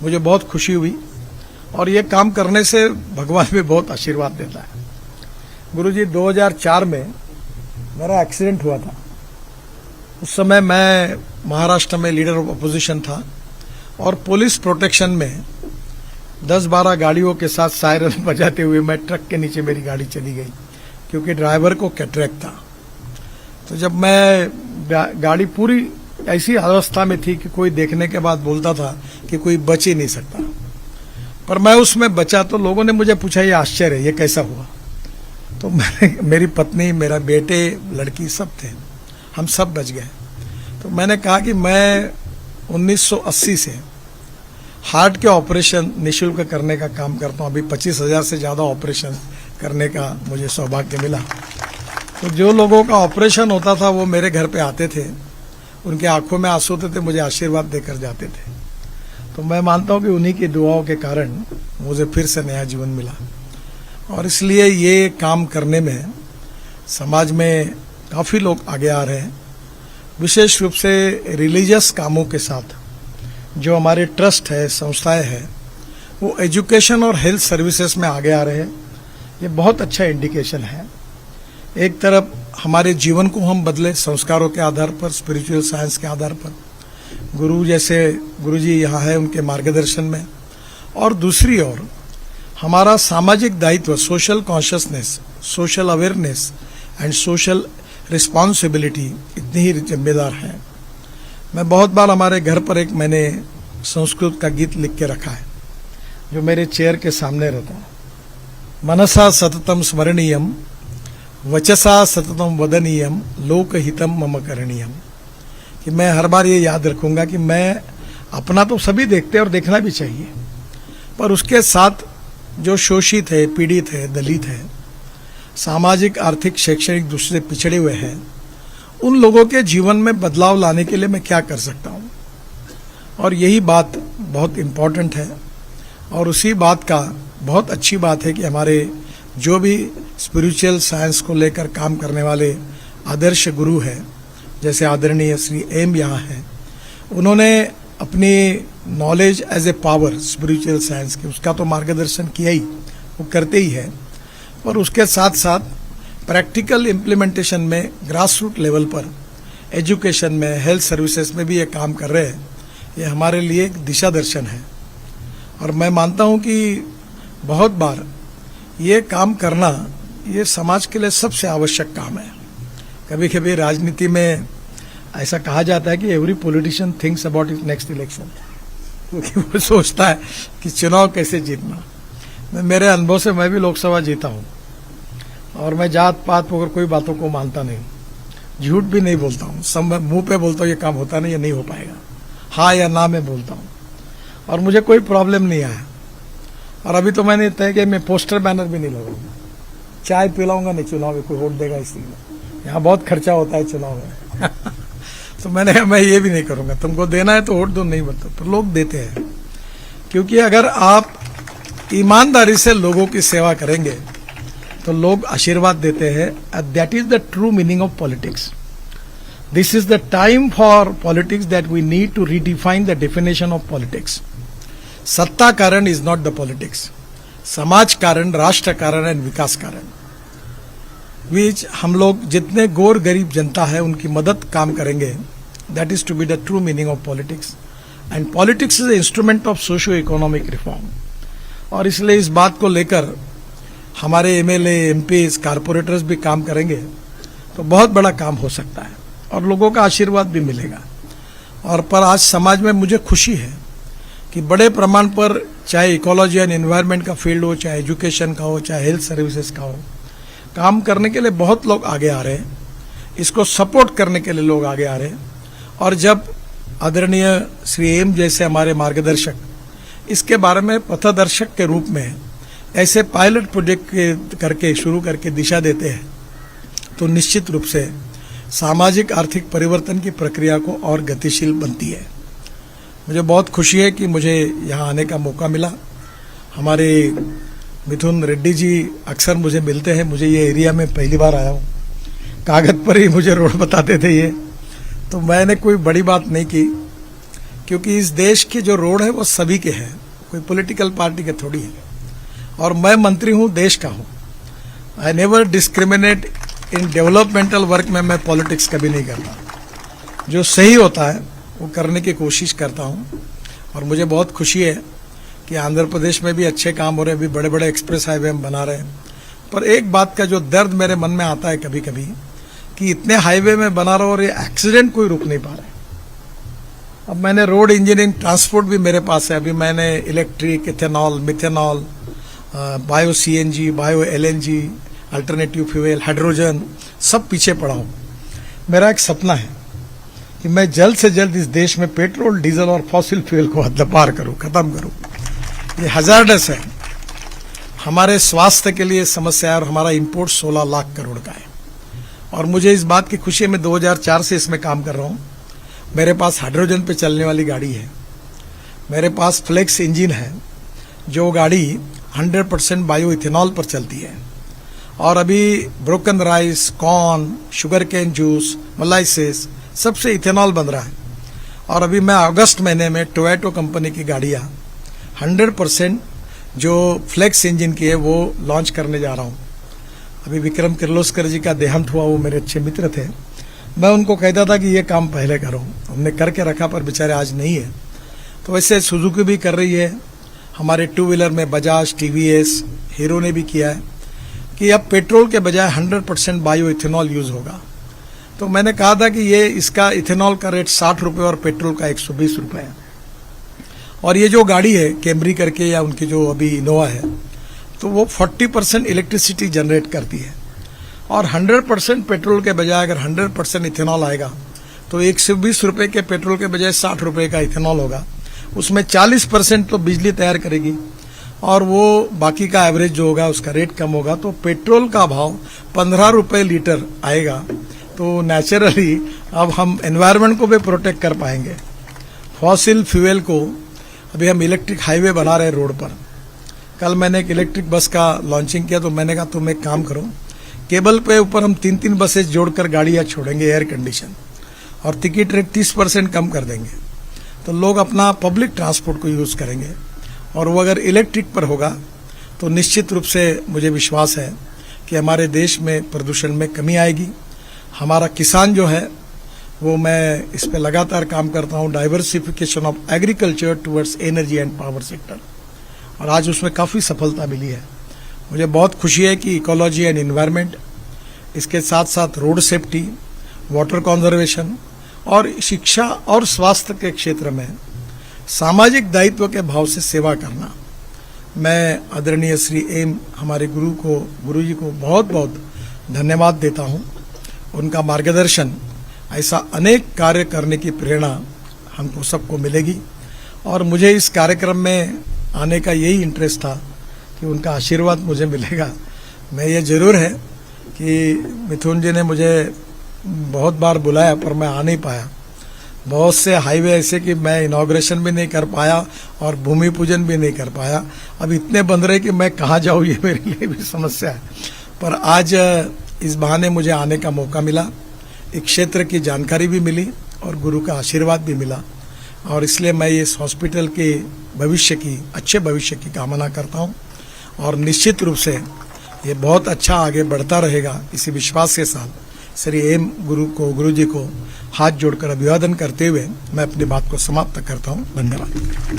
मुझे बहुत खुशी हुई और ये काम करने से भगवान भी बहुत आशीर्वाद देता है। गुरुजी 2004 में मेरा एक्सीडेंट हुआ था। उस समय मैं महाराष्ट्र में लीडर ऑफ अपोजिशन था और पुलिस प्रोटेक्शन में 10-12 गाड़ियों के साथ सायरन बजाते हुए मैं ट्रक के नीचे मेरी गाड़ी चली गई क्योंकि ड्राइवर को कैटरेक्ट था। तो जब मैं गाड़ी पूरी ऐसी अवस्था में थी कि कोई देखने के बाद बोलता था कि कोई बच ही नहीं सकता, पर मैं उसमें बचा। तो लोगों ने मुझे पूछा ये आश्चर्य है, ये कैसा हुआ? तो मेरी पत्नी, मेरा बेटे, लड़की सब थे, हम सब बच गए। तो मैंने कहा कि मैं 1980 से हार्ट के ऑपरेशन निःशुल्क करने का काम करता हूँ। अभी 25,000 से ज़्यादा ऑपरेशन करने का मुझे सौभाग्य मिला। तो जो लोगों का ऑपरेशन होता था वो मेरे घर पे आते थे, उनके आंखों में आंसू होते थे, मुझे आशीर्वाद देकर जाते थे। तो मैं मानता हूँ कि उन्हीं की दुआओं के कारण मुझे फिर से नया जीवन मिला और इसलिए ये काम करने में समाज में काफ़ी लोग आगे आ रहे हैं। विशेष रूप से रिलीजियस कामों के साथ जो हमारे ट्रस्ट है, संस्थाएं हैं, वो एजुकेशन और हेल्थ सर्विसेज में आगे आ रहे हैं। ये बहुत अच्छा इंडिकेशन है। एक तरफ हमारे जीवन को हम बदले संस्कारों के आधार पर, स्पिरिचुअल साइंस के आधार पर, गुरुजी यहाँ है उनके मार्गदर्शन में, और दूसरी ओर हमारा सामाजिक दायित्व, social consciousness, social awareness and social responsibility इतनी ही जिम्मेदार है। मैं बहुत बार हमारे घर पर मैंने संस्कृत का गीत लिख के रखा है जो मेरे चेयर के सामने रहता है। मनसा सततम स्मरणीयम, वचसा सततम वदनीयम, लोकहितम मम करणीयम। कि मैं हर बार ये याद रखूंगा कि मैं अपना तो सभी देखते हैं और देखना भी चाहिए, पर उसके साथ जो शोषित है, पीड़ित है, दलित है, सामाजिक, आर्थिक, शैक्षणिक दृष्टि से पिछड़े हुए हैं, उन लोगों के जीवन में बदलाव लाने के लिए मैं क्या कर सकता हूँ। और यही बात बहुत इम्पोर्टेंट है और उसी बात का बहुत अच्छी बात है कि हमारे जो भी स्पिरिचुअल साइंस को लेकर काम करने वाले आदर्श गुरु हैं, जैसे आदरणीय श्री एम यहाँ हैं, उन्होंने अपनी knowledge as a power spiritual science की, उसका तो मार्गदर्शन किया ही, वो करते ही है, पर उसके साथ साथ प्रैक्टिकल इम्प्लीमेंटेशन में ग्रास रूट लेवल पर एजुकेशन में, हेल्थ सर्विसेज में भी ये काम कर रहे हैं। ये हमारे लिए एक दिशा दर्शन है और मैं मानता हूँ कि बहुत बार ये काम करना ये समाज के लिए सबसे आवश्यक काम है। कभी कभी राजनीति में ऐसा कहा जाता है कि every politician thinks about is next election, क्योंकि वो सोचता है कि चुनाव कैसे जीतना। मेरे अनुभव से मैं भी लोकसभा जीता हूँ और मैं जात पात वगैरह कोई बातों को मानता नहीं, झूठ भी नहीं बोलता हूँ, सब मुंह पे बोलता हूँ ये काम होता नहीं, ये नहीं हो पाएगा, हाँ या ना मैं बोलता हूँ और मुझे कोई प्रॉब्लम नहीं आया। और अभी तो मैंने तय किया मैं पोस्टर बैनर भी नहीं लगाऊंगा, चाय पिलाऊंगा नहीं चुनाव में, कोई वोट देगा इसलिए, यहाँ बहुत खर्चा होता है चुनाव में तो मैंने कहा मैं ये भी नहीं करूंगा, तुमको देना है तो वोट दो, नहीं बोलते तो लोग देते हैं। क्योंकि अगर आप ईमानदारी से लोगों की सेवा करेंगे तो लोग आशीर्वाद देते हैं। That is the true meaning of politics. This is the time for politics that we need to redefine the definition of politics. सत्ता कारण इज नॉट द पॉलिटिक्स, समाज कारण, राष्ट्र कारण एंड विकास कारण। बीच हम लोग जितने गौर गरीब जनता है उनकी मदद काम करेंगे, that is to be the true meaning of politics. And politics is a instrument of socio economic reform. और इसलिए इस बात को लेकर हमारे एमएलए, एमपीज, कारपोरेटर्स भी काम करेंगे तो बहुत बड़ा काम हो सकता है और लोगों का आशीर्वाद भी मिलेगा। और पर आज समाज में मुझे खुशी है कि बड़े प्रमाण पर चाहे इकोलॉजी एंड एनवायरनमेंट का फील्ड हो, चाहे एजुकेशन का हो, चाहे हेल्थ सर्विसेज का हो, काम करने के लिए बहुत लोग आगे आ रहे हैं, इसको सपोर्ट करने के लिए लोग आगे आ रहे हैं। और जब आदरणीय श्री एम जैसे हमारे मार्गदर्शक इसके बारे में पथदर्शक के रूप में ऐसे पायलट प्रोजेक्ट करके शुरू करके दिशा देते हैं तो निश्चित रूप से सामाजिक आर्थिक परिवर्तन की प्रक्रिया को और गतिशील बनती है। मुझे बहुत खुशी है कि मुझे यहाँ आने का मौका मिला। हमारे मिथुन रेड्डी जी अक्सर मुझे मिलते हैं, मुझे ये एरिया में पहली बार आया हूँ, कागज पर ही मुझे रोड बताते थे ये, तो मैंने कोई बड़ी बात नहीं की क्योंकि इस देश के जो रोड है वो सभी के हैं, कोई पॉलिटिकल पार्टी के थोड़ी है। और मैं मंत्री हूँ, देश का हूँ। I never discriminate in developmental work में मैं पॉलिटिक्स कभी नहीं करता। जो सही होता है वो करने की कोशिश करता हूँ। और मुझे बहुत खुशी है कि आंध्र प्रदेश में भी अच्छे काम हो रहे हैं, अभी बड़े बड़े एक्सप्रेस हाईवे हम बना रहे हैं। पर एक बात का जो दर्द मेरे मन में आता है कभी कभी कि इतने हाईवे में बना रहा और ये एक्सीडेंट कोई रुक नहीं पा रहे। अब मैंने रोड इंजीनियरिंग ट्रांसपोर्ट भी मेरे पास है, अभी मैंने electric, ethanol, methanol, bio CNG, bio LNG, alternative fuel, hydrogen, सब पीछे पड़ा हूँ। मेरा एक सपना है कि मैं जल्द से जल्द इस देश में पेट्रोल, डीजल और फॉसिल फ्यूल को हद्दपार करूँ, खत्म करूँ। ये हजार्डस है, हमारे स्वास्थ्य के लिए समस्या है और हमारा इंपोर्ट 16 लाख करोड़ का है। और मुझे इस बात की खुशी है, मैं 2004 से इसमें काम कर रहा हूँ। मेरे पास हाइड्रोजन पे चलने वाली गाड़ी है, मेरे पास फ्लेक्स इंजन है, जो गाड़ी 100% बायो इथेनॉल पर चलती है। और अभी broken rice, corn, sugar cane juice, molasses, सबसे इथेनॉल बन रहा है। और अभी मैं अगस्त महीने में टोयोटा कंपनी की गाड़ियाँ 100% जो फ्लेक्स इंजन की है वो लॉन्च करने जा रहा हूँ। अभी विक्रम किर्लोस्कर जी का देहांत हुआ, वो मेरे अच्छे मित्र थे। मैं उनको कहता था कि ये काम पहले करो, हमने करके रखा पर बेचारे आज नहीं है। तो वैसे सुजुकी भी कर रही है, हमारे टू व्हीलर में बजाज, टीवीएस, हीरो ने भी किया है कि अब पेट्रोल के बजाय 100% बायो इथेनॉल यूज होगा। तो मैंने कहा था कि ये इसका इथेनॉल का रेट 60 रुपये और पेट्रोल का 120 रुपये है। और ये जो गाड़ी है कैमरी करके या उनकी जो अभी इनोवा है, तो वो 40% इलेक्ट्रिसिटी जनरेट करती है। और 100% पेट्रोल के बजाय अगर 100% इथेनॉल आएगा तो 120 रुपये के पेट्रोल के बजाय 60 रुपये का इथेनॉल होगा। उसमें 40% तो बिजली तैयार करेगी और वो बाकी का एवरेज जो होगा उसका रेट कम होगा। तो पेट्रोल का भाव 15 रुपये लीटर आएगा। तो नेचुरली अब हम एनवायरनमेंट को भी प्रोटेक्ट कर पाएंगे। फॉसिल फ्यूल को अभी हम इलेक्ट्रिक हाईवे बना रहे हैं रोड पर। कल मैंने एक इलेक्ट्रिक बस का लॉन्चिंग किया, तो मैंने कहा तुम एक काम करो, केबल पे ऊपर हम 3-3 बसेस जोड़कर गाड़ियाँ छोड़ेंगे एयर कंडीशन, और टिकट रेट 30% कम कर देंगे। तो लोग अपना पब्लिक ट्रांसपोर्ट को यूज़ करेंगे। और वो अगर इलेक्ट्रिक पर होगा तो निश्चित रूप से मुझे विश्वास है कि हमारे देश में प्रदूषण में कमी आएगी। हमारा किसान जो है वो, मैं इस पर लगातार काम करता हूँ, diversification of agriculture towards energy and power sector, और आज उसमें काफ़ी सफलता मिली है। मुझे बहुत खुशी है कि इकोलॉजी एंड इन्वायरमेंट, इसके साथ साथ रोड सेफ्टी, वाटर कंजर्वेशन और शिक्षा और स्वास्थ्य के क्षेत्र में सामाजिक दायित्व के भाव से सेवा करना, मैं आदरणीय श्री एम हमारे गुरु जी को बहुत बहुत धन्यवाद देता हूँ। उनका मार्गदर्शन, ऐसा अनेक कार्य करने की प्रेरणा हमको सबको मिलेगी। और मुझे इस कार्यक्रम में आने का यही इंटरेस्ट था कि उनका आशीर्वाद मुझे मिलेगा। मैं ये जरूर है कि मिथुन जी ने मुझे बहुत बार बुलाया पर मैं आ नहीं पाया। बहुत से हाईवे ऐसे कि मैं इनॉग्रेशन भी नहीं कर पाया और भूमि पूजन भी नहीं कर पाया। अब इतने बंद रहे कि मैं कहाँ जाऊँ, ये मेरे लिए भी समस्या है। पर आज इस बहाने मुझे आने का मौका मिला, एक क्षेत्र की जानकारी भी मिली और गुरु का आशीर्वाद भी मिला। और इसलिए मैं इस हॉस्पिटल के भविष्य की, अच्छे भविष्य की कामना करता हूँ। और निश्चित रूप से ये बहुत अच्छा आगे बढ़ता रहेगा, इसी विश्वास के साथ श्री एम गुरु जी को हाथ जोड़कर अभिवादन करते हुए मैं अपनी बात को समाप्त करता हूँ। धन्यवाद।